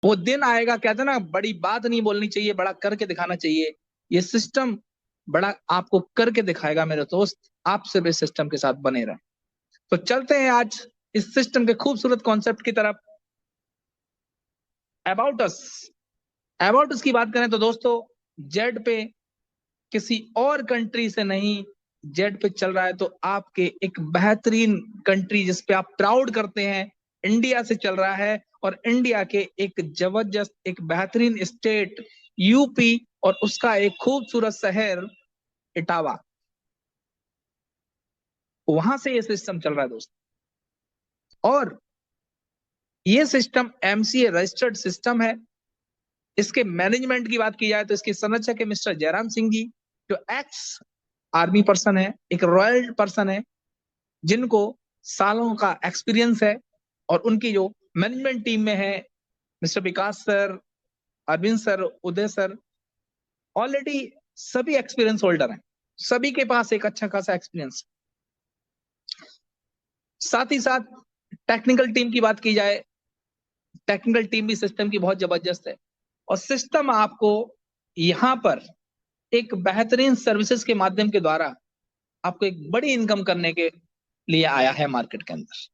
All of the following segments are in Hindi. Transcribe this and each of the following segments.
वो दिन आएगा, कहते हैं ना, बड़ी बात नहीं बोलनी चाहिए, बड़ा करके दिखाना चाहिए। ये सिस्टम बड़ा आपको करके दिखाएगा मेरे दोस्त। आप सिर्फ इस सिस्टम के साथ बने रहें। तो चलते हैं आज इस सिस्टम के खूबसूरत कॉन्सेप्ट की तरफ। अबाउट अस, अबाउट अस की बात करें तो दोस्तों, जेड पे किसी और कंट्री से नहीं, जेड पे चल रहा है तो आपके एक बेहतरीन कंट्री जिसपे आप प्राउड करते हैं, इंडिया से चल रहा है। और इंडिया के एक जबरदस्त, एक बेहतरीन स्टेट यूपी, और उसका एक खूबसूरत शहर इटावा, वहां से ये सिस्टम चल रहा है दोस्तों। और ये सिस्टम एमसीए रजिस्टर्ड सिस्टम है। इसके मैनेजमेंट की बात की जाए तो इसके संरक्षक है मिस्टर जयराम सिंह जी, जो एक्स आर्मी पर्सन है, एक रॉयल पर्सन है, जिनको सालों का एक्सपीरियंस है। और उनकी जो मैनेजमेंट टीम में है मिस्टर विकास सर, अरविंद सर, उदय सर, ऑलरेडी सभी एक्सपीरियंस होल्डर हैं, सभी के पास एक अच्छा खासा एक्सपीरियंस। साथ ही साथ टेक्निकल टीम की बात की जाए, टेक्निकल टीम भी सिस्टम की बहुत जबरदस्त है। और सिस्टम आपको यहाँ पर एक बेहतरीन सर्विसेज के माध्यम के द्वारा आपको एक बड़ी इनकम करने के लिए आया है मार्केट के अंदर।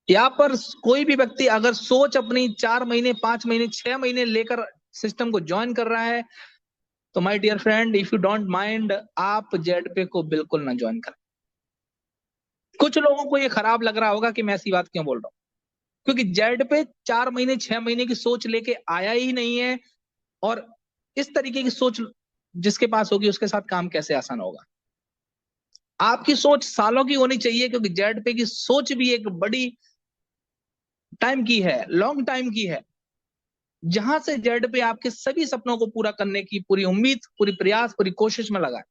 यहाँ पर कोई भी व्यक्ति अगर सोच अपनी 4 महीने, 5 महीने, 6 महीने लेकर सिस्टम को ज्वाइन कर रहा है, तो my dear friend, if you don't mind, आप जेड पे को बिल्कुल ना ज्वाइन करें। कुछ लोगों को ये खराब लग रहा होगा कि मैं ऐसी बात क्यों बोल रहा हूँ, क्योंकि जेड पे 4 महीने, 6 महीने की सोच लेके आया ही नहीं है। और इस तरीके की सोच जिसके पास होगी उसके साथ काम कैसे आसान होगा। आपकी सोच सालों की होनी चाहिए, क्योंकि जेड पे की सोच भी एक बड़ी टाइम की है, लॉन्ग टाइम की है, जहां से जेड पे आपके सभी सपनों को पूरा करने की पूरी उम्मीद, पूरी प्रयास, पूरी कोशिश में लगा है।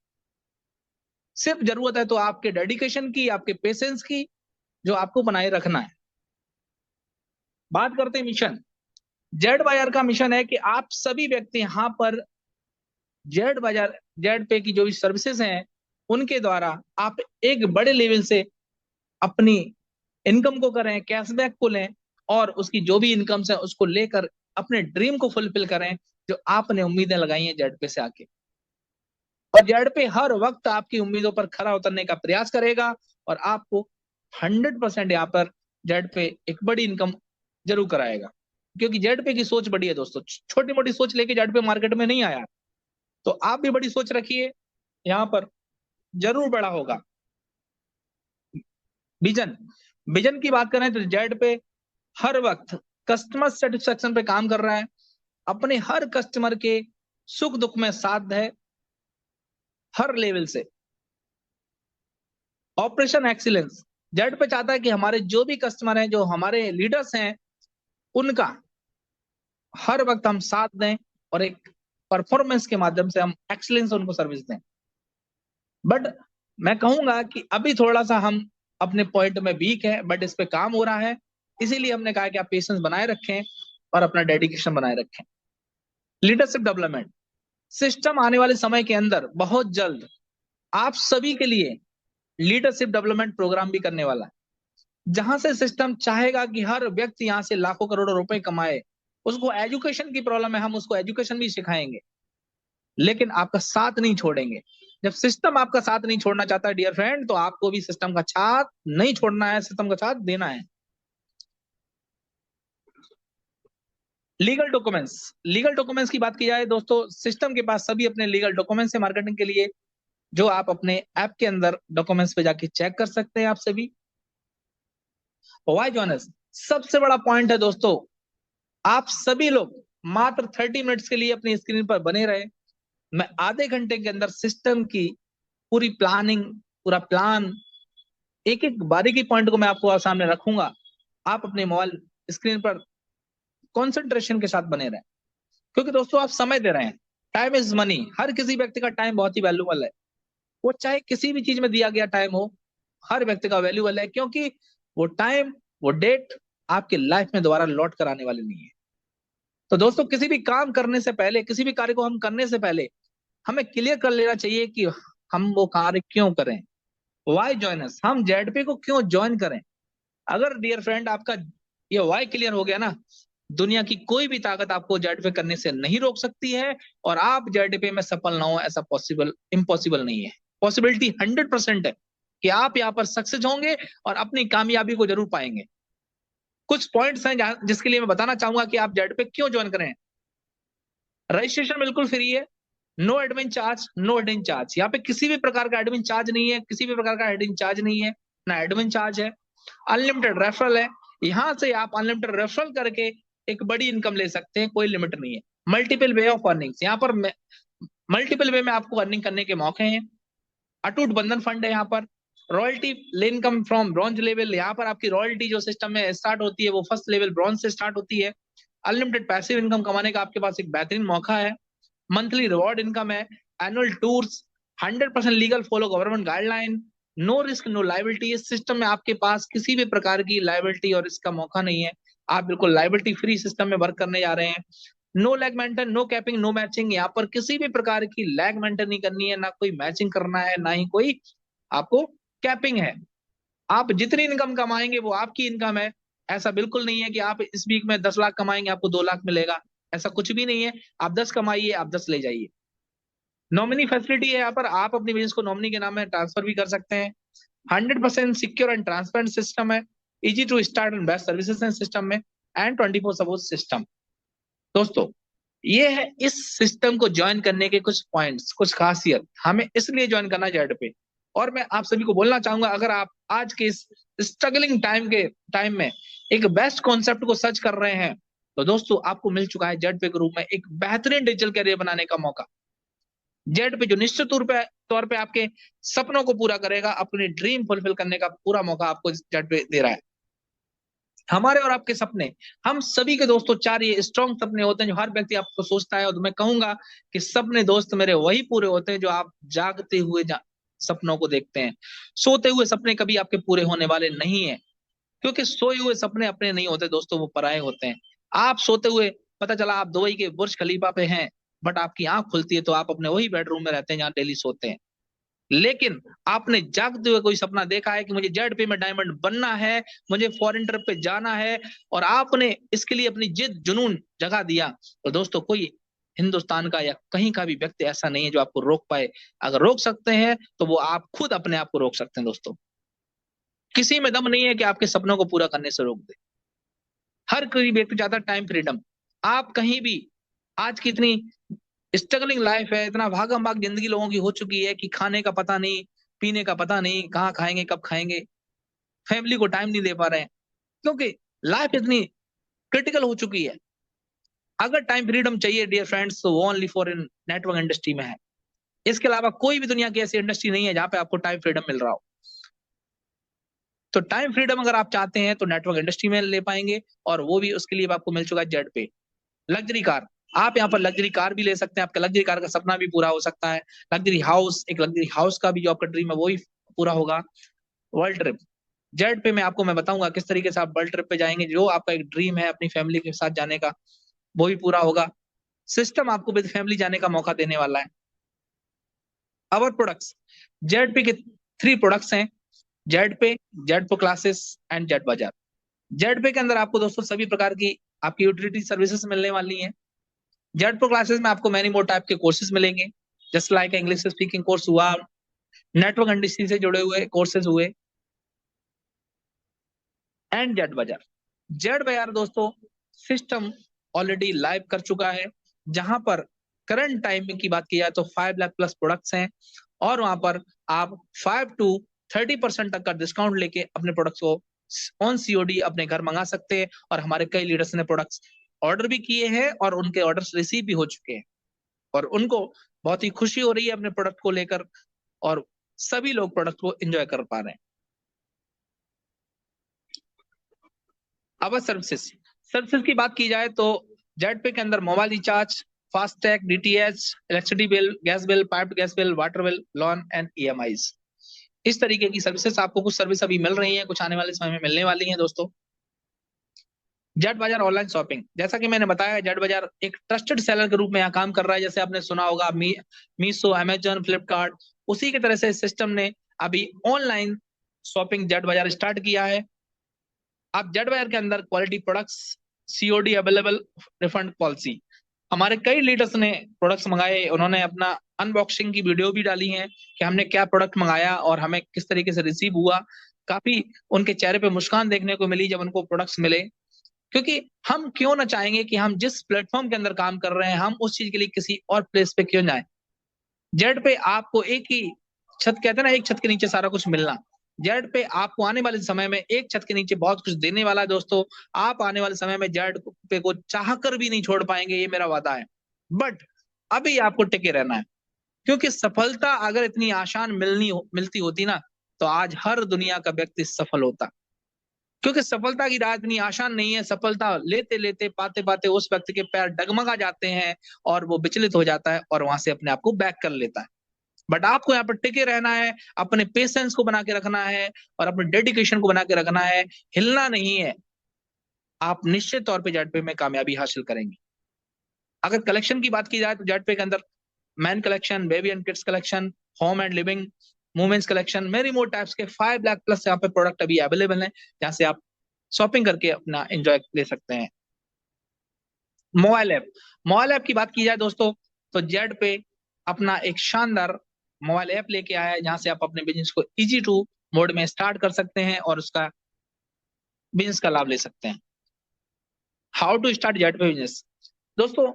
सिर्फ जरूरत है तो आपके डेडिकेशन की, आपके पेशेंस की, जो आपको बनाए रखना है। बात करते हैं मिशन। जेड बाजार का मिशन है कि आप सभी व्यक्ति यहां पर जेड बाजार, जेड पे की जो भी सर्विसेज हैं उनके द्वारा आप एक बड़े लेवल से अपनी इनकम को करें, कैशबैक को लें, और उसकी जो भी इनकम है उसको लेकर अपने ड्रीम को फुलफिल करें, जो आपने उम्मीदें लगाई हैं जेड पे से आके। और जेड पे हर वक्त आपकी उम्मीदों पर खरा उतरने का प्रयास करेगा, और आपको 100% यहाँ पर जेड पे एक बड़ी इनकम जरूर कराएगा। क्योंकि जेड पे की सोच बड़ी है दोस्तों, छोटी मोटी सोच लेके जेड पे मार्केट में नहीं आया। तो आप भी बड़ी सोच रखिए, यहाँ पर जरूर बड़ा होगा। विजन, विजन की बात करें तो जेड पे हर वक्त कस्टमर सेटिस्फेक्शन पे काम कर रहा है, अपने हर कस्टमर के सुख दुख में साथ है हर लेवल से। ऑपरेशन एक्सीलेंस, जेड पे चाहता है कि हमारे जो भी कस्टमर हैं, जो हमारे लीडर्स हैं, उनका हर वक्त हम साथ दें, और एक परफॉर्मेंस के माध्यम से हम एक्सीलेंस उनको सर्विस दें। बट मैं कहूंगा कि अभी थोड़ा सा हम अपने पॉइंट में वीक है, बट इस पे काम हो रहा है। इसीलिए हमने कहा कि आप पेशेंस बनाए रखें और अपना डेडिकेशन बनाए रखें। लीडरशिप डेवलपमेंट, सिस्टम आने वाले समय के अंदर बहुत जल्द आप सभी के लिए लीडरशिप डेवलपमेंट प्रोग्राम भी करने वाला है, जहां से सिस्टम चाहेगा कि हर व्यक्ति यहां से लाखों करोड़ों रुपए कमाए। उसको एजुकेशन की प्रॉब्लम है, हम उसको एजुकेशन भी सिखाएंगे, लेकिन आपका साथ नहीं छोड़ेंगे। जब सिस्टम आपका साथ नहीं छोड़ना चाहता है डियर फ्रेंड, तो आपको भी सिस्टम का साथ नहीं छोड़ना है, सिस्टम का साथ देना है। लीगल डॉक्यूमेंट्स, लीगल डॉक्यूमेंट्स की बात की जाए दोस्तों, सिस्टम के पास सभी अपने लीगल डॉक्यूमेंट्स है मार्केटिंग के लिए, जो आप अपने ऐप के अंदर डॉक्यूमेंट्स पे जाके चेक कर सकते हैं आप सभी। वाई जॉनस, सबसे बड़ा पॉइंट है दोस्तों, आप सभी लोग मात्र 30 मिनट्स के लिए अपनी स्क्रीन पर बने रहे। मैं आधे घंटे के अंदर सिस्टम की पूरी प्लानिंग, पूरा प्लान, एक एक बारीकी पॉइंट को मैं आपको सामने रखूंगा। आप अपने मोबाइल स्क्रीन पर कॉन्सेंट्रेशन के साथ बने रहें, क्योंकि दोस्तों आप समय दे रहे हैं। टाइम इज मनी, हर किसी व्यक्ति का टाइम बहुत ही वैल्यूबल है। वो चाहे किसी भी चीज में दिया गया टाइम हो, हर व्यक्ति का वैल्यूबल है, क्योंकि वो टाइम, वो डेट आपकी लाइफ में दोबारा लौट कर आने वाली नहीं है। तो दोस्तों किसी भी काम करने से पहले, किसी भी कार्य को हम करने से पहले हमें क्लियर कर लेना चाहिए कि हम वो कार्य क्यों करें। वाई ज्वाइन अस, हम जेडपी को क्यों ज्वाइन करें। अगर डियर फ्रेंड आपका ये वाई क्लियर हो गया ना, दुनिया की कोई भी ताकत आपको जेड पे करने से नहीं रोक सकती है, और आप जेड पे में सफल ना हो ऐसा पॉसिबल इम्पॉसिबल नहीं है। पॉसिबिलिटी 100% है कि आप यहाँ पर सक्सेस होंगे और अपनी कामयाबी को जरूर पाएंगे। कुछ पॉइंट्स हैं जिसके लिए मैं बताना चाहूंगा कि आप जेड पे क्यों ज्वाइन करें। रजिस्ट्रेशन बिल्कुल फ्री है, no admin charge, no hidden charge. यहाँ पे किसी भी प्रकार का एडमिन चार्ज नहीं है, किसी भी प्रकार का हिडन चार्ज नहीं है, ना एडमिन चार्ज है। अनलिमिटेड रेफरल है, यहाँ से आप अनलिमिटेड रेफरल करके एक बड़ी इनकम ले सकते हैं, कोई लिमिट नहीं है। मल्टीपल वे ऑफ अर्निंग्स, यहाँ पर मल्टीपल वे में आपको अर्निंग करने के मौके हैं। अटूट बंधन फंड है यहाँ पर। Royalty income from bronze level, यहाँ पर आपकी रॉयल्टी जो सिस्टम में स्टार्ट होती है वो फर्स्ट लेवल ब्रॉन्ज से स्टार्ट होती है। अनलिमिटेड पैसिव इनकम कमाने का आपके पास एक बेहतरीन मौका है। मंथली रिवॉर्ड इनकम है, annual tours, 100% legal, follow government guideline, no risk no liability. इस सिस्टम में आपके पास किसी भी प्रकार की लाइबिलिटी और इसका मौका नहीं है। आप बिल्कुल लाइबिलिटी फ्री सिस्टम में वर्क करने जा रहे हैं। No leg maintain, no capping, no matching. यहाँ पर किसी भी प्रकार की लैग मेंटेन नहीं करनी है, ना कोई मैचिंग करना है, ना ही कोई आपको कैपिंग है। आप जितनी इनकम कमाएंगे वो आपकी इनकम है। ऐसा बिल्कुल नहीं है कि आप इस वीक में 10 लाख कमाएंगे आपको 2 लाख मिलेगा, ऐसा कुछ भी नहीं है। आप 10 कमाइए, आप 10 ले जाइए। नॉमिनी फैसिलिटी है, यहाँ पर आप अपनी बिजनेस को नॉमिनी के नाम में ट्रांसफर भी कर सकते हैं। 100% सिक्योर एंड ट्रांसपेरेंट सिस्टम है, easy to start and best services हैं सिस्टम में, एंड 24 सपोर्ट सिस्टम। दोस्तों, ये है इस सिस्टम को ज्वाइन करने के कुछ पॉइंट्स, कुछ खासियत। हमें इसलिए ज्वाइन करना जेड पे। और मैं आप सभी को बोलना चाहूंगा, अगर आप आज के इस स्ट्रगलिंग टाइम में एक बेस्ट कॉन्सेप्ट को सर्च कर रहे हैं, तो दोस्तों आपको मिल चुका है जेड पे के रूप में एक बेहतरीन डिजिटल करियर बनाने का मौका। जेड पे जो निश्चित तौर पे आपके सपनों को पूरा करेगा, अपने ड्रीम फुलफिल करने का पूरा मौका आपको जेड पे दे रहा है। हमारे और आपके सपने, हम सभी के दोस्तों 4 ये स्ट्रॉन्ग सपने होते हैं जो हर व्यक्ति आपको सोचता है। और मैं कहूंगा कि सपने दोस्त मेरे वही पूरे होते हैं जो आप जागते हुए सपनों को देखते हैं। सोते हुए सपने कभी आपके पूरे होने वाले नहीं है, क्योंकि सोए हुए सपने अपने नहीं होते दोस्तों, वो पराए होते हैं। आप सोते हुए, पता चला आप दुबई के बुर्ज खलीफा पे हैं, बट आपकी आंख खुलती है तो आप अपने वही बेडरूम में रहते हैं जहां डेली सोते हैं। लेकिन आपने जागते हुए कोई सपना देखा है कि मुझे जेड पे में डायमंड बनना है, मुझे फॉरेन ट्रिप पे जाना है, और आपने इसके लिए अपनी जिद जुनून जगा दिया, तो दोस्तों कोई हिंदुस्तान का या कहीं का भी व्यक्ति ऐसा नहीं है जो आपको रोक पाए। अगर रोक सकते हैं तो वो आप खुद अपने आप को रोक सकते हैं दोस्तों। किसी में दम नहीं है कि आपके सपनों को पूरा करने से रोक दे। हर कोई व्यक्ति चाहता है टाइम फ्रीडम। आप कहीं भी, आज की इतनी स्ट्रगलिंग लाइफ है, इतना भागम भाग जिंदगी लोगों की हो चुकी है कि खाने का पता नहीं, पीने का पता नहीं, कहाँ खाएंगे कब खाएंगे, फैमिली को टाइम नहीं दे पा रहे हैं, क्योंकि लाइफ इतनी क्रिटिकल हो चुकी है। अगर टाइम फ्रीडम चाहिए डियर फ्रेंड्स, तो वो only for in network industry में है। इसके अलावा कोई भी दुनिया की ऐसी इंडस्ट्री नहीं है जहां पे आपको टाइम फ्रीडम मिल रहा हो। तो टाइम फ्रीडम अगर आप चाहते हैं तो नेटवर्क इंडस्ट्री में ले पाएंगे, और वो भी उसके लिए आपको मिल चुका है जेड पे। लग्जरी कार, आप यहाँ पर लग्जरी कार भी ले सकते हैं, आपका लग्जरी कार का सपना भी पूरा हो सकता है। लग्जरी हाउस, एक लग्जरी हाउस का भी जो आपका ड्रीम है वो भी पूरा होगा। वर्ल्ड ट्रिप, जेड पे में आपको मैं बताऊंगा किस तरीके से आप वर्ल्ड ट्रिप पे जाएंगे, जो आपका एक ड्रीम है अपनी फैमिली के साथ जाने का, वो भी पूरा होगा। सिस्टम आपको विद फैमिली जाने का मौका देने वाला है। अवर प्रोडक्ट्स, जेड पे के 3 प्रोडक्ट्स हैं, जेड पे, Z pro classes and Z बाजार। जेड पे के अंदर आपको दोस्तों सभी प्रकार की आपकी यूटिलिटी सर्विसेज मिलने वाली हैं। जेड प्रो क्लासेस में आपको मैनी मोर टाइप के कोर्सेज मिलेंगे, just like English speaking course हुआ, नेटवर्क इंडस्ट्री से जुड़े हुए कोर्सेज हुए, एंड जेड बाजार। जेड बाजार दोस्तों सिस्टम ऑलरेडी लाइव कर चुका है, जहां पर करंट टाइम की बात की जाए तो 5 लाख प्लस प्रोडक्ट्स हैं, और वहां पर आप 5 to 30% तक का डिस्काउंट लेके अपने प्रोडक्ट्स को ऑन सीओडी अपने घर मंगा सकते हैं। और हमारे कई लीडर्स ने प्रोडक्ट्स ऑर्डर भी किए हैं और उनके ऑर्डर्स रिसीव भी हो चुके हैं, और उनको बहुत ही खुशी हो रही है अपने प्रोडक्ट को लेकर, और सभी लोग प्रोडक्ट को एंजॉय कर पा रहे हैं। अब सर्विसेज की बात की जाए तो जेड पे के अंदर mobile recharge, FASTag, DTH, electricity bill, gas bill, piped gas bill, water bill, loan and EMIs, इस तरीके की सर्विसेज आपको कुछ सर्विस अभी मिल रही है, कुछ आने वाले समय में मिलने वाली है दोस्तों। जेड बाजार ऑनलाइन शॉपिंग, जैसा कि मैंने बताया जेड बाजार एक ट्रस्टेड सेलर के रूप में यहाँ काम कर रहा है। जैसे आपने सुना होगा मीशो, अमेजन, फ्लिपकार्ट, उसी की तरह से सिस्टम ने अभी ऑनलाइन शॉपिंग जेड बाजार स्टार्ट किया है। आप जेड बाजार के अंदर quality products COD available refund policy. हमारे कई लीडर्स ने प्रोडक्ट्स मंगाए, उन्होंने अपना अनबॉक्सिंग की वीडियो भी डाली है कि हमने क्या प्रोडक्ट मंगाया और हमें किस तरीके से रिसीव हुआ। काफी उनके चेहरे पे मुस्कान देखने को मिली जब उनको प्रोडक्ट्स मिले, क्योंकि हम क्यों ना चाहेंगे कि हम जिस प्लेटफॉर्म के अंदर काम कर रहे हैं हम उस चीज के लिए किसी और प्लेस पे क्यों जाएं। जेड पे आपको एक ही छत, कहते हैं ना, एक छत के नीचे सारा कुछ मिलना। जेड पे आपको आने वाले समय में एक छत के नीचे बहुत कुछ देने वाला है दोस्तों। आप आने वाले समय में जेड पे को चाहकर भी नहीं छोड़ पाएंगे, ये मेरा वादा है। बट अभी आपको टिके रहना है, क्योंकि सफलता अगर इतनी आसान मिलती होती ना, तो आज हर दुनिया का व्यक्ति सफल होता। क्योंकि सफलता की राह इतनी आसान नहीं है। सफलता लेते लेते पाते पाते उस व्यक्ति के पैर डगमगा जाते हैं और वो विचलित हो जाता है और वहां से अपने आप को बैक कर लेता है। बट आपको यहाँ पर टिके रहना है, अपने पेशेंस को बना के रखना है और अपने डेडिकेशन को बना के रखना है, हिलना नहीं है। आप निश्चित तौर पे जेड पे में कामयाबी हासिल करेंगे। अगर कलेक्शन की बात की जाए तो जेड पे के अंदर man collection, baby and kids collection, home and living, women's collection, मेरी मोर टाइप्स के 5 लाख प्लस यहाँ पे प्रोडक्ट अभी अवेलेबल है, जहां से आप शॉपिंग करके अपना एंजॉय ले सकते हैं। मोबाइल ऐप की बात की जाए दोस्तों, तो जेड पे अपना एक शानदार मोबाइल ऐप लेके आया है, जहां से आप अपने बिजनेस को इजी टू मोड में स्टार्ट कर सकते हैं और उसका बिजनेस का लाभ ले सकते हैं। हाउ टू स्टार्ट जेड पे बिजनेस। दोस्तों,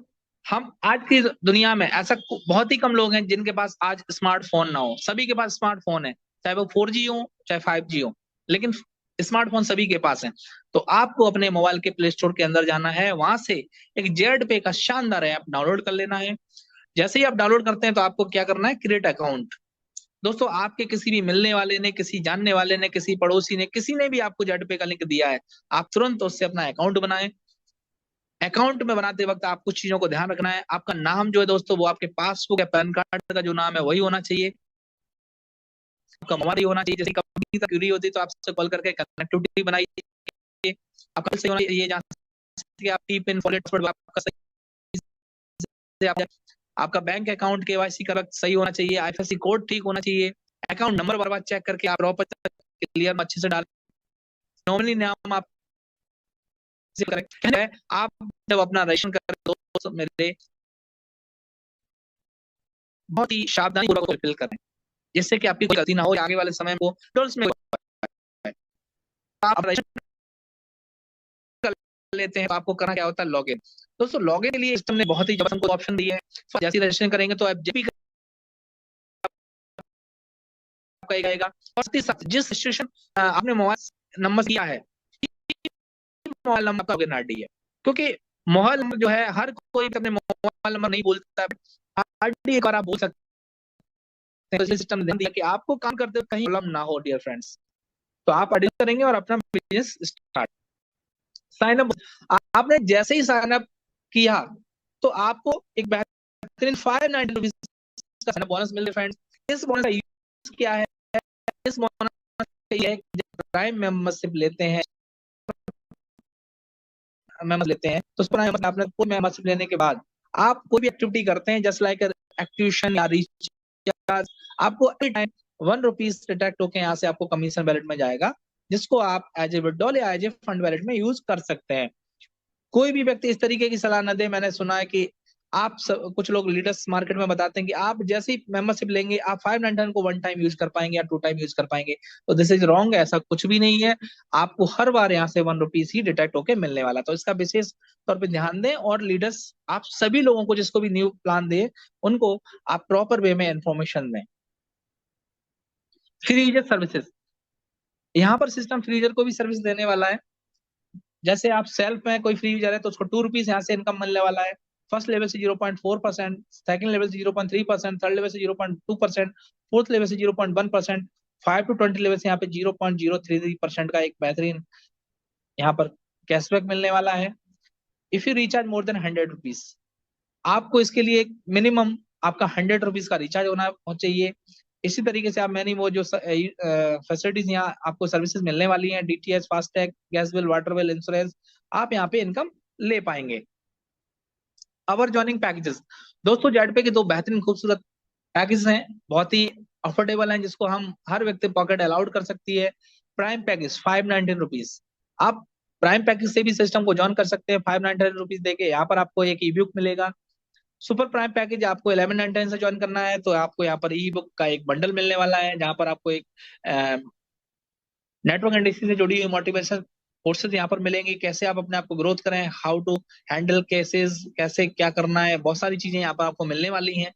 हम आज की दुनिया में ऐसा बहुत ही कम लोग हैं जिनके पास आज स्मार्टफोन ना हो। सभी के पास स्मार्टफोन है, चाहे वो 4G हो चाहे 5G हो, लेकिन स्मार्टफोन सभी के पास है। तो आपको अपने मोबाइल के प्ले स्टोर के अंदर जाना है, वहां से एक जेड पे का शानदार ऐप डाउनलोड कर लेना है। जैसे ही आप डाउनलोड करते हैं तो आपको क्या करना है, क्रिएट अकाउंट। दोस्तों, आपके किसी भी मिलने वाले ने, किसी जानने वाले ने, किसी पड़ोसी ने, किसी ने भी आपको जेड पे का लिंक दिया है, आप तुरंत उससे अपना अकाउंट बनाएं। अकाउंट में बनाते वक्त आप कुछ चीजों को ध्यान रखना है। आपका नाम जो है दोस्तों, वो आपके पासबुक या पैन कार्ड का जो नाम है वही होना चाहिए। आपका मोबाइल होना चाहिए। जैसे कभी तक क्यूरी होती तो आपसे कॉल करके कनेक्टिविटी बनाइए। आपका सही होना चाहिए, जहाँ से आप टी पिन फॉरवर्ड पासवर्ड आपका सही से आपका बैंक अकाउंट KYC का वक्त सही होना चाहिए। IFSC कोड ठीक होना चाहिए। अकाउंट नंबर बार बार चेक करके आप प्रॉपर क्लियर अच्छे से डाल। नॉर्मली नाम आप करेक्ट है। आप जब अपना रजिस्ट्रेशन कर दो मेरे बहुत ही सावधानी पूर्वक फिल करें, जिससे कि आपकी कोई गलती ना हो, आगे वाले समय को डॉल्स में आप रजिस्टर कर लेते हैं तो आपको करना क्या होता है, लॉगिन। दोस्तों, लॉगिन के लिए सिस्टम ने बहुत ही जबरदस्त ऑप्शन दी है। जैसे रजिस्ट्रेशन करेंगे तो आप जेपी आएगा और साथ जिस रजिस्ट्रेशन आपने मोबाइल नंबर किया है, मोबाइल नंबर का लॉगिन आईडी है। क्योंकि मोबाइल नंबर जो है हर कोई अपने मोबाइल नंबर नहीं बोलता है। आईडी एक बार आप बोल सकते हैं। तो सिस्टम ने ध्यान दिया कि आपको काम करते हुए कहीं प्रॉब्लम ना हो डियर फ्रेंड्स, तो आप आईडी करेंगे और अपना बिजनेस स्टार्ट। साइन अप, आपने जैसे ही साइन अप किया तो आपको एक बेहतरीन 590 रुपीज का साइन अप बोनस मिल रहा है फ्रेंड्स। इस बोनस का यूज क्या है, इस बोनस का है जब प्राइम मेंबरशिप लेते हैं तो उस पर आपने कोई मेंबरशिप लेने के बाद आप कोई भी एक्टिविटी करते हैं, जस्ट लाइक एक्टिवेशन या रिचार्ज, आपको एवरी टाइम 1 रुपीज डिडक्ट होकर यहाँ से आपको कमीशन वैलेट में जाएगा, जिसको आप एज ए विड्रॉल या एज ए फंड वैलेट में यूज कर सकते हैं। कोई भी व्यक्ति इस तरीके की सलाह न दे। मैंने सुना है कि कुछ लोग लीडर्स मार्केट में बताते हैं कि आप जैसे ही मेंबरशिप लेंगे आप 599 को 1 टाइम यूज कर पाएंगे या 2 टाइम यूज कर पाएंगे। तो दिस इज रॉन्ग, ऐसा कुछ भी नहीं है। आपको हर बार यहाँ से 1 रुपीज ही डिटेक्ट होकर मिलने वाला, तो इसका विशेष तौर पर ध्यान दें। और लीडर्स, आप सभी लोगों को जिसको भी न्यू प्लान दे उनको आप प्रॉपर वे में इंफॉर्मेशन दें। फ्री यूजर सर्विसेज, यहाँ पर सिस्टम फ्री यूजर को भी सर्विस देने वाला है। जैसे आप सेल्फ में कोई फ्री यूजर है तो उसको 2 रुपीज यहाँ से इनकम मिलने वाला है। फर्स्ट लेवल से 0.4%, सेकंड लेवल से 0.3%, थर्ड लेवल से 0.2%, फोर्थ लेवल से 0.1%, 5 to 20 लेवल से यहाँ पे 0.033% का एक बेहतरीन यहाँ पर कैशबैक मिलने वाला है। If you recharge more than 100 rupees, आपको इसके लिए एक मिनिमम आपका 100 रुपीज का रिचार्ज होना चाहिए। इसी तरीके से आप मैंने वो जो फैसिलिटीज यहाँ आपको सर्विसेज मिलने वाली हैं, DTH, FASTag, gas bill, water bill, insurance, आप यहाँ पे इनकम ले पाएंगे। अवर जॉइनिंग पैकेजेस, दोस्तों जेड पे के 2 बेहतरीन खूबसूरत पैकेज हैं, बहुत ही अफोर्डेबल हैं, जिसको हम हर व्यक्ति पॉकेट अलाउड कर सकती है। प्राइम पैकेज 519 रुपीज, आप प्राइम पैकेज से भी सिस्टम को ज्वाइन कर सकते हैं 599 रुपीज देके। यहाँ पर आपको एक ई बुक मिलेगा। सुपर प्राइम पैकेज आपको 1199 से ज्वाइन करना है तो आपको यहाँ पर ई बुक का एक बंडल मिलने वाला है, जहाँ पर आपको एक नेटवर्क इंडस्ट्री से जुड़ी हुई मोटिवेशन कोर्सेज यहाँ पर मिलेंगे, कैसे आप अपने आप को ग्रोथ करें, हाउ टू हैंडल केसेस, कैसे क्या करना है, बहुत सारी चीजें यहाँ पर आपको मिलने वाली हैं।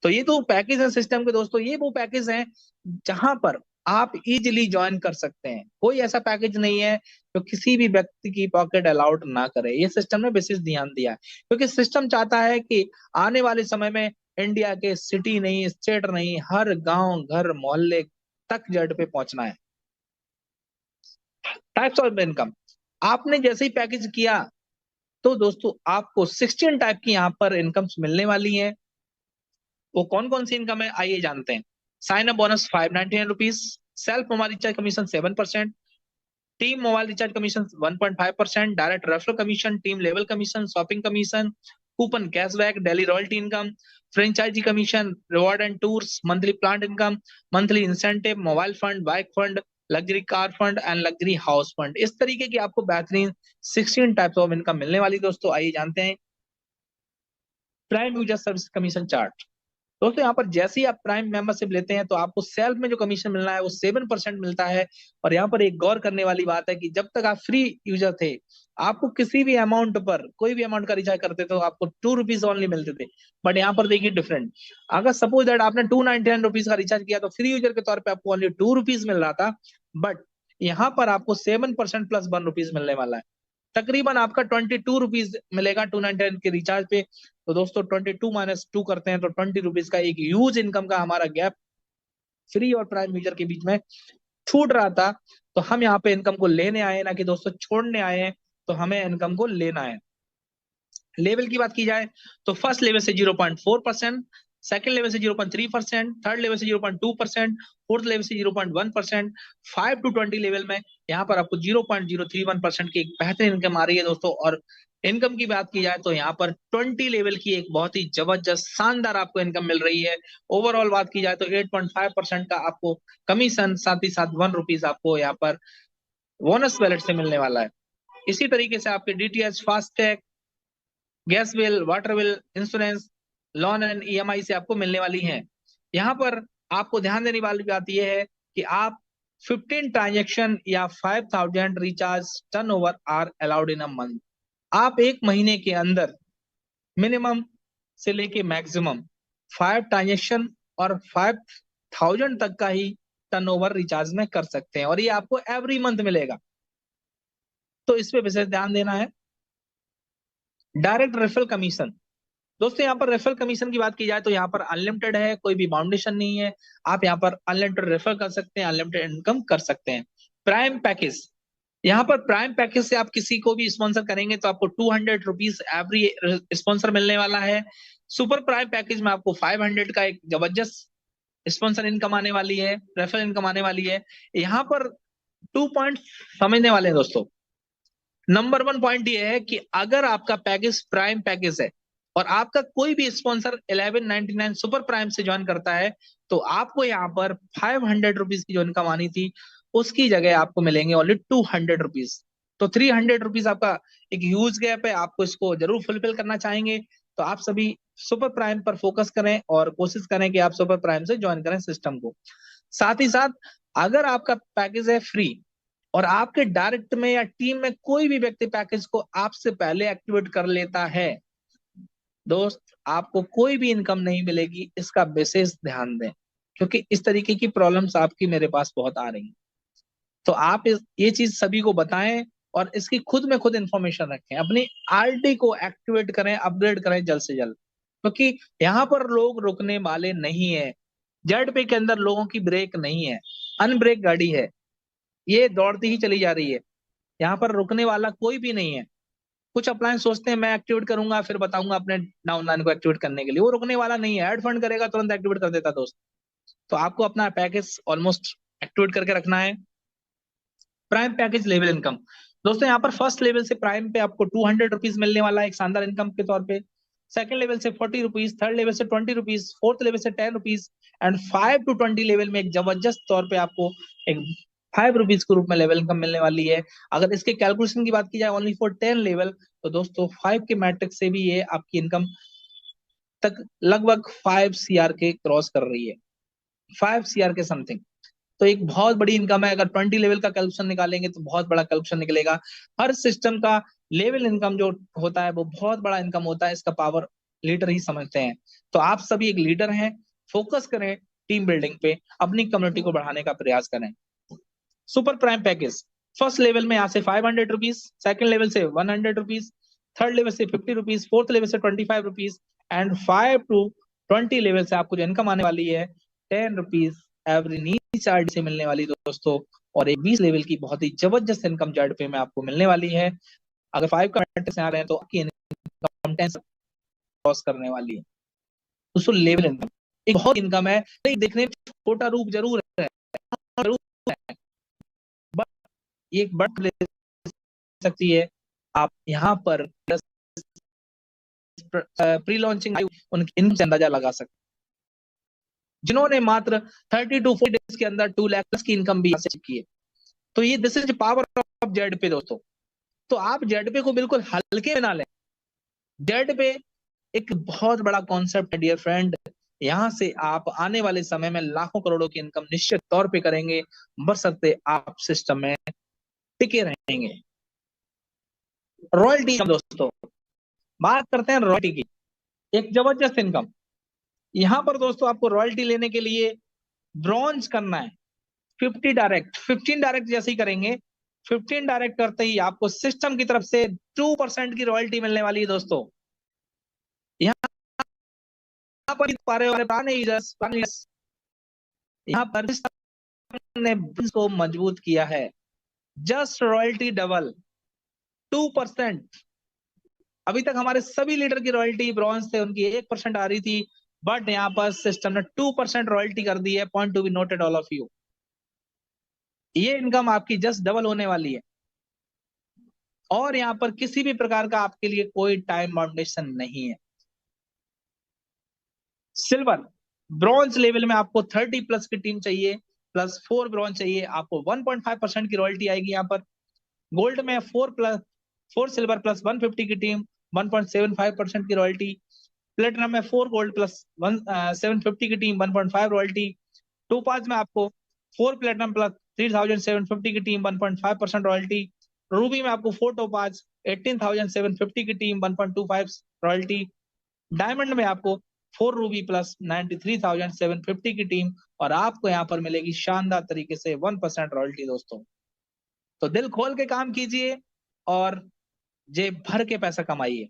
तो ये तो पैकेज है सिस्टम के दोस्तों, ये वो पैकेज हैं जहां पर आप इजीली ज्वाइन कर सकते हैं। कोई ऐसा पैकेज नहीं है जो किसी भी व्यक्ति की पॉकेट अलाउड ना करे। ये सिस्टम ने विशेष ध्यान दिया है, क्योंकि सिस्टम चाहता है कि आने वाले समय में इंडिया के सिटी नहीं, स्टेट नहीं, हर गांव, घर, मोहल्ले तक जेड पे पहुंचना है। टाइप्स ऑफ इनकम, आपने जैसे ही पैकेज किया तो दोस्तों आपको 16 टाइप की यहाँ पर इनकम्स मिलने वाली हैं। वो कौन कौन सी इनकम है आइए जानते हैं। Sign up bonus 599 rupees, self mobile recharge commission 7%, team mobile recharge commission 1.5%, direct referral commission, team level commission, shopping commission, coupon cashback, daily royalty income, franchise commission, reward and tours, monthly plant income, monthly incentive, mobile fund, bike fund, luxury car fund and luxury house fund. इस तरीके की आपको बेहतरीन 16 टाइप्स ऑफ इनकम मिलने वाली दोस्तों। आइए जानते हैं prime user service commission chart. दोस्तों यहाँ पर जैसे ही आप प्राइम मेंबरशिप लेते हैं तो आपको सेल्फ में जो कमीशन मिलना है वो 7% मिलता है। और यहाँ पर एक गौर करने वाली बात है कि जब तक आप फ्री यूजर थे, आपको किसी भी अमाउंट पर कोई भी अमाउंट का रिचार्ज करते थे तो आपको 2 रुपीज ओनली मिलते थे। बट यहाँ पर देखिए डिफरेंट, अगर सपोज दैट आपने 299 रुपीज का रिचार्ज किया तो फ्री यूजर के तौर पर आपको ओनली 2 रुपीज मिल रहा था, बट यहाँ पर आपको 7% प्लस 1 रुपीज मिलने वाला है। तकरीबन आपका 22 रुपीज मिलेगा 299 के रिचार्ज पे। तो दोस्तों 22 माइनस 2 करते हैं तो 20 रुपीज का एक ह्यूज इनकम का हमारा गैप फ्री और प्राइम यूजर के बीच में छूट रहा था। तो हम यहाँ पे इनकम को लेने आए ना कि दोस्तों छोड़ने आए हैं, तो हमें इनकम को लेना है। लेवल की बात की जाए तो फर्स्ट लेवल से 0.4%, सेकंड लेवल से 0.3%, थर्ड लेवल से 0.2%, फोर्थ लेवल से 0.1%, 5 टू 20 लेवल में यहाँ पर आपको 0.031% की एक बेहतरीन इनकम आ रही है दोस्तों। और इनकम की बात की जाए तो यहाँ पर 20 लेवल की एक बहुत ही जबरदस्त शानदार आपको इनकम मिल रही है। ओवरऑल बात की जाए तो 8.5% का आपको कमीशन, साथ ही साथ 1 रुपीज आपको यहाँ पर बोनस वैलेट से मिलने वाला है। इसी तरीके से आपके DTH, FASTag, gas bill, water bill, insurance, loan and EMI से आपको मिलने वाली हैं। यहाँ पर आपको ध्यान देने वाली बात यह है कि आप 15 ट्रांजेक्शन या 5000 recharge turnover are allowed in a month. आप एक महीने के अंदर मिनिमम से लेके मैक्सिमम 5 ट्रांजेक्शन और 5000 तक का ही टर्नओवर रिचार्ज में कर सकते हैं, और ये आपको एवरी मंथ मिलेगा। तो इस पे विशेष ध्यान देना है। डायरेक्ट रेफरल कमीशन, दोस्तों यहाँ पर रेफरल कमीशन की बात की जाए तो यहाँ पर अनलिमिटेड है, कोई भी बाउंडेशन नहीं है। आप यहाँ पर अनलिमिटेड रेफर कर सकते हैं, अनलिमिटेड इनकम कर सकते हैं। प्राइम पैकेज, यहाँ पर प्राइम पैकेज से आप किसी को भी स्पॉन्सर करेंगे तो आपको 200 रुपीज एवरी स्पॉन्सर मिलने वाला है। सुपर प्राइम पैकेज में आपको 500 का एक जबरदस्त स्पॉन्सर इनकम आने वाली है, रेफरल इनकम आने वाली है। यहाँ पर 2 पॉइंट समझने वाले हैं दोस्तों। नंबर 1 पॉइंट ये है कि अगर आपका पैकेज प्राइम पैकेज है और आपका कोई भी स्पॉन्सर 1199 सुपर प्राइम से ज्वाइन करता है, तो आपको यहाँ पर 500 रुपीज की जो इनकम आनी थी उसकी जगह आपको मिलेंगे ओनली 200 रुपीज। तो 300 रुपीज आपका एक ह्यूज गैप है, आपको इसको जरूर फुलफिल करना चाहेंगे तो आप सभी सुपर प्राइम पर फोकस करें और कोशिश करें कि आप सुपर प्राइम से ज्वाइन करें सिस्टम को। साथ ही साथ अगर आपका पैकेज है फ्री और आपके डायरेक्ट में या टीम में कोई भी व्यक्ति पैकेज को आपसे पहले एक्टिवेट कर लेता है, दोस्त आपको कोई भी इनकम नहीं मिलेगी। इसका विशेष ध्यान दें, क्योंकि इस तरीके की प्रॉब्लम्स आपकी मेरे पास बहुत आ रही हैं। तो आप ये चीज सभी को बताएं और इसकी खुद में खुद इंफॉर्मेशन रखें, अपनी आरडी को एक्टिवेट करें, अपग्रेड करें जल्द से जल्द, क्योंकि यहाँ पर लोग रुकने वाले नहीं है। जेड पे के अंदर लोगों की ब्रेक नहीं है, अनब्रेक गाड़ी है, ये दौड़ती ही चली जा रही है। यहाँ पर रुकने वाला कोई भी नहीं है। कुछ अप्लायंस सोचते हैं मैं एक्टिवेट करूंगा फिर बताऊंगा अपने डाउनलाइन को एक्टिवेट करने के लिए, वो रुकने वाला नहीं है। ऐड फंड करेगा तुरंत एक्टिवेट कर देता दोस्त। तो आपको अपना पैकेज ऑलमोस्ट एक्टिवेट करके रखना है। प्राइम पैकेज लेवल इनकम, दोस्तों यहाँ पर फर्स्ट लेवल से प्राइम पे आपको 200 रुपीज मिलने वाला है एक शानदार इनकम के तौर पे। सेकंड लेवल से 40 रुपीज, थर्ड लेवल से 20 रुपीज, फोर्थ लेवल से 10 रुपीज एंड 5 टू 20 लेवल में एक जबरदस्त तौर पे आपको एक ₹5 के रूप में लेवल इनकम मिलने वाली है। अगर इसके कैलकुलेशन की बात की जाए ओनली फॉर 10 लेवल, तो दोस्तों 5 के मैट्रिक से भी ये आपकी इनकम तक लगभग 5 CR के क्रॉस कर रही है, 5 CR के समथिंग। तो एक बहुत बड़ी इनकम है। अगर 20 लेवल का कैलकुलेशन निकालेंगे तो बहुत बड़ा कैलकुलेशन निकलेगा। हर सिस्टम का लेवल इनकम जो होता है वो बहुत बड़ा इनकम होता है, इसका पावर लीडर ही समझते हैं। तो आप सभी एक लीडर हैं, फोकस करें टीम बिल्डिंग पे, अपनी कम्युनिटी को बढ़ाने का प्रयास करें। Super prime package, first level में यहाँ से ₹500, सेकंड लेवल से ₹100, थर्ड लेवल से ₹50, फोर्थ लेवल से ₹25 एंड 5 to 20 लेवल से आपको जो इनकम आने वाली है ₹10 एवरी नीच आरडी से मिलने वाली दोस्तों। और एक 20 लेवल की बहुत ही जबरदस्त इनकम जेड पे में आपको मिलने वाली है। अगर 5 का मैट्रिक्स आ रहे हैं तो आपकी इनकम 10 क्रॉस करने वाली है। दोस्तों लेवल इनकम एक बहुत इनकम है, देखने में छोटा रूप जरूर है, बट एक बड़ ले सकती है। आप यहाँ पर प्री लॉन्चिंग उनकी इनकम से अंदाजा लगा सकते हैं, जिन्होंने मात्र 30 to 40 डेज के अंदर 2 लाख की इनकम भी की है। तो ये this is power of Z पे दोस्तों। तो आप जेड पे को बिल्कुल हल्के में ना लें। जेड पे एक बहुत बड़ा कॉन्सेप्ट है डियर फ्रेंड। यहाँ से आप आने वाले समय में लाखों करोड़ों की इनकम निश्चित तौर पे करेंगे, बशर्ते आप सिस्टम में टिके रहेंगे। रॉयल्टी दोस्तों, बात करते हैं रॉयल्टी की, एक जबरदस्त इनकम। यहाँ पर दोस्तों आपको रॉयल्टी लेने के लिए ब्रॉन्ज करना है 50 डायरेक्ट, 15 डायरेक्ट जैसे ही करेंगे, 15 डायरेक्ट करते ही आपको सिस्टम की तरफ से 2% की रॉयल्टी मिलने वाली है दोस्तों। यहाँ पर पा रहे हो यहाँ पर ने को मजबूत किया है। Just royalty double 2%। अभी तक हमारे सभी लीडर की रॉयल्टी ब्रॉन्ज थे, उनकी 1% आ रही थी, बट यहाँ पर सिस्टम ने 2% रॉयल्टी कर दी है। Point to be noted all of you. ये इनकम आपकी जस्ट डबल होने वाली है और यहाँ पर किसी भी प्रकार का आपके लिए कोई टाइम बाउंडेशन नहीं है। सिल्वर ब्रॉन्ज लेवल में आपको 30+ की टीम चाहिए, प्लस 4 ब्रॉन्ज चाहिए, आपको 1.5% की रॉयल्टी आएगी। यहाँ पर गोल्ड में 4 सिल्वर प्लस 150 की टीम 1.75% की रॉयल्टी। प्लेटिनम में 4 गोल्ड प्लस 750 की टीम 1.5 रॉयल्टी। टोपाज में आपको 4 प्लेटिनम प्लस 3750 की टीम 1.5% रॉयल्टी। रूबी में आपको 4 टोपाज 18750 की टीम 1.25 रॉयल्टी। डायमंड में आपको 4 रूबी प्लस 93750 की टीम, और आपको यहाँ पर मिलेगी शानदार तरीके से 1% रॉयल्टी दोस्तों। तो दिल खोल के काम कीजिए और जेब भर के पैसा कमाइए।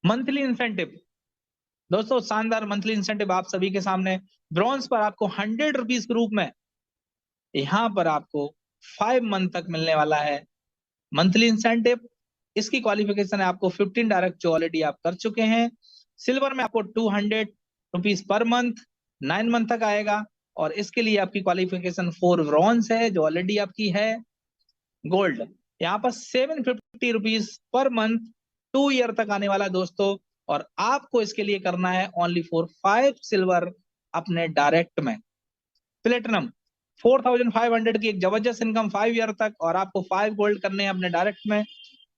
मंथली इंसेंटिव दोस्तों, शानदार मंथली इंसेंटिव आप सभी के सामने। ब्रॉन्ज पर आपको ₹100 के रूप में यहाँ पर आपको 5 मंथ तक मिलने वाला है मंथली इंसेंटिव। इसकी क्वालिफिकेशन है आपको 15 डायरेक्ट जो ऑलरेडी आप कर चुके हैं। सिल्वर में आपको ₹200 पर मंथ 9 मंथ तक आएगा, और इसके लिए आपकी क्वालिफिकेशन 4 ब्रॉन्ज है जो ऑलरेडी आपकी है। गोल्ड यहाँ पर ₹750 पर मंथ 2 ईयर तक आने वाला है दोस्तों, और आपको इसके लिए करना है ओनली फॉर 5 सिल्वर अपने डायरेक्ट में। प्लेटिनम 4500 की एक जबरदस्त इनकम 5 ईयर तक, और आपको 5 गोल्ड करने हैं अपने डायरेक्ट में।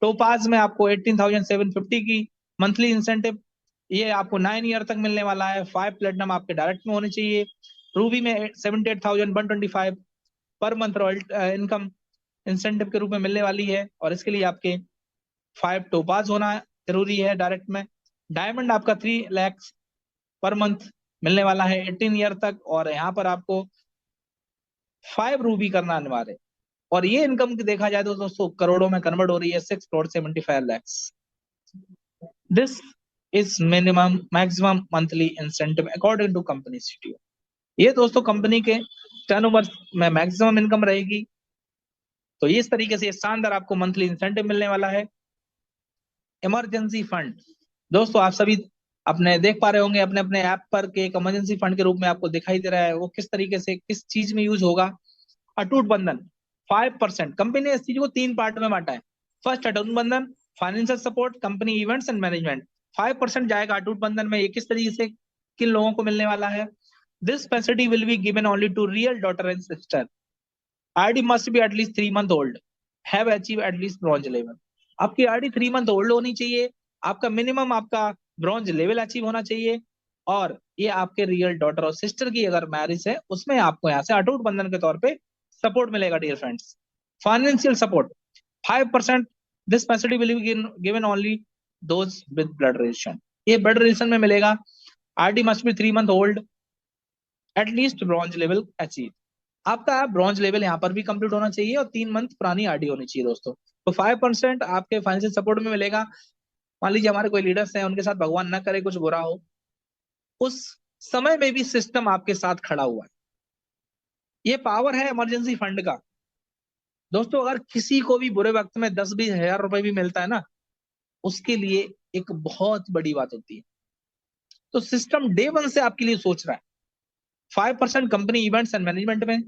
टोपाज में आपको 18750 की मंथली इंसेंटिव, ये आपको 9 ईयर तक मिलने वाला है। 5 प्लेटिनम आपके डायरेक्ट में होने चाहिए। रूबी में 78,125 per month royalty income incentive के रूप में मिलने वाली है, और इसके लिए आपके 5 टोपाज होना जरूरी है डायरेक्ट में। डायमंड आपका 3 लाख पर मंथ मिलने वाला है 18 ईयर तक, और यहाँ पर आपको 5 रूबी करना अनिवार्य है। और ये इनकम देखा जाए तो दोस्तों करोड़ों में कन्वर्ट हो रही है, 6.75 lakh. This is minimum maximum monthly incentive according to company CTO. ये दोस्तों कंपनी के टर्नओवर में मैक्सिमम इनकम रहेगी। तो इस तरीके से शानदार आपको मंथली इंसेंटिव मिलने वाला है। इमरजेंसी फंड दोस्तों, आप सभी अपने देख पा रहे होंगे अपने अपने ऐप पर के एक इमरजेंसी फंड के रूप में आपको दिखाई दे रहा है। वो किस तरीके से किस चीज में यूज होगा। अटूट बंधन 5%। कंपनी ने इस चीज को 3 पार्ट में बांटा है। फर्स्ट अटूट बंधन, financial support, company events and management. 5% जाएगा अटूट बंधन में। ये किस तरीके से किन लोगों को मिलने वाला है। This facility will be given only to real daughter and sister. ID must be at least 3 month old. Have achieved at least bronze level. आपकी ID 3 month old होनी चाहिए, आपका मिनिमम आपका ब्रॉन्ज लेवल अचीव होना चाहिए, और ये आपके रियल डॉटर और सिस्टर की अगर मैरिज है उसमें आपको यहाँ से अटूट बंधन के तौर पे सपोर्ट मिलेगा dear friends. Financial support 5%, this facility will be given only those with blood relation. ये ब्लड रिलेशन में मिलेगा। RD must be 3 month old, at least bronze level achieve. आपका ब्रॉन्ज लेवल यहाँ पर भी कंप्लीट होना चाहिए और 3 month पुरानी आरडी होनी चाहिए दोस्तों। तो 5% आपके फाइनेंशियल सपोर्ट में मिलेगा। मान लीजिए हमारे कोई लीडर्स हैं, उनके साथ भगवान ना करे कुछ बुरा हो, उस समय में भी सिस्टम आपके साथ खड़ा हुआ है। ये पावर है इमरजेंसी फंड का दोस्तों। अगर किसी को भी बुरे वक्त में 10-20 हजार रुपए भी मिलता है ना, उसके लिए एक बहुत बड़ी बात होती है। तो सिस्टम डे वन से आपके लिए सोच रहा है। 5% कंपनी इवेंट्स एंड मैनेजमेंट में,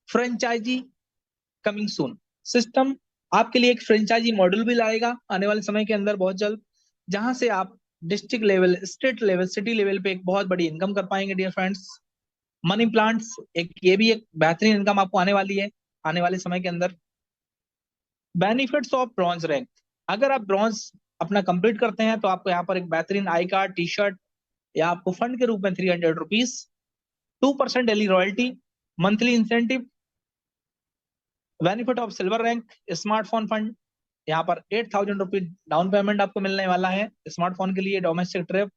फ्रेंचाइजी कमिंग सून। सिस्टम आपके लिए एक फ्रेंचाइजी मॉडल भी लाएगा आने वाले समय के अंदर बहुत जल्द, जहां से आप district level, state level, city level पे एक बहुत बड़ी इनकम कर पाएंगे डियर फ्रेंड्स। मनी प्लांट्स, एक ये भी एक बेहतरीन इनकम आपको आने वाली है आने वाले समय के अंदर। बेनिफिट्स ऑफ ब्रॉन्ज रैंक, अगर आप ब्रॉन्ज अपना कंप्लीट करते हैं तो आपको यहाँ पर एक बेहतरीन आई कार्ड, टी शर्ट या आपको फंड के रूप में 300 rupees, 2% daily royalty, monthly incentive. Benefit of silver rank, smartphone fund, यहाँ पर 8,000 रुपीज डाउन पेमेंट आपको मिलने वाला है स्मार्टफोन के लिए। Domestic trip,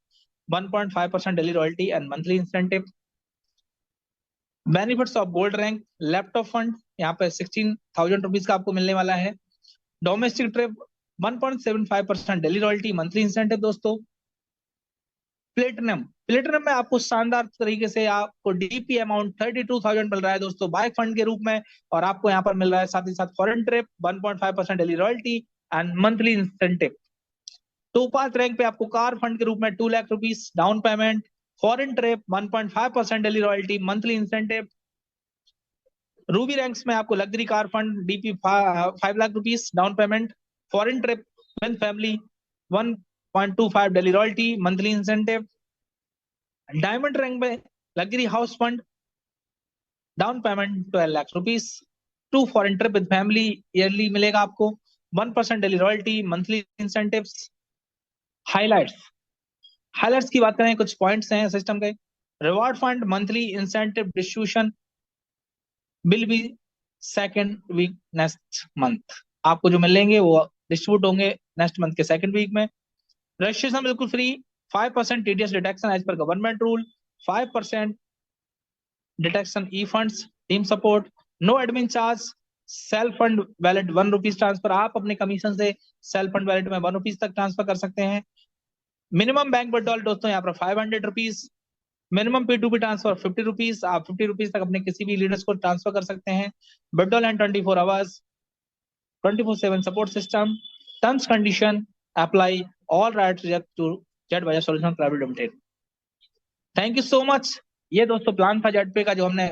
1.5% daily royalty and monthly incentive. Benefits of gold rank, laptop fund, यहाँ पे 16,000 रुपीज का आपको मिलने वाला है। Domestic trip, 1.75% daily royalty, monthly incentive दोस्तों। प्लेटिनम, प्लेटिनम में आपको शानदार तरीके से आपको डीपी अमाउंट 32,000 मिल रहा है दोस्तों बाइक फंड के रूप में, और आपको यहाँ पर मिल रहा है साथ ही साथ foreign trip, 1.5% daily royalty and monthly incentive. Topaz rank पे आपको कार फंड के रूप में 2 lakh rupees down payment, foreign trip 1.5% daily royalty, monthly incentive. Ruby ranks में आपको luxury car fund DP 5 lakh rupees down payment, foreign trip with family 1.25 daily royalty, monthly incentive. Diamond rank में luxury house fund, down payment 12 lakh rupees, 2 foreign trip with family yearly मिलेगा आपको, 1% daily royalty, monthly incentives. Highlights, highlights की बात करें, कुछ पॉइंट्स हैं सिस्टम के। Reward fund monthly incentive distribution will be second week next month, आपको जो मिलेंगे वो डिस्ट्रीब्यूट होंगे नेक्स्ट मंथ के सेकेंड वीक में। रजिस्ट्रेशन बिल्कुल free, 5% TDS deduction as per government rule, 5% deduction E funds, team support, no admin charge, self fund wallet 1 rupees transfer, आप अपने कमीशन से सेल्फ फंड वैलेट में 1 रुपीज तक ट्रांसफर कर सकते हैं। मिनिमम बैंक विड्रॉल दोस्तों यहाँ पर 500 rupees, minimum P2P transfer 50 rupees, आप 50 रुपीज तक अपने किसी भी लीडर्स को ट्रांसफर कर सकते हैं। Withdrawal and 24 hours, 24/7 support system, terms condition apply, all rights reserve to Jet Via Solution Private Limited. Thank you so much. ये दोस्तों प्लान था जेट पे का जो हमने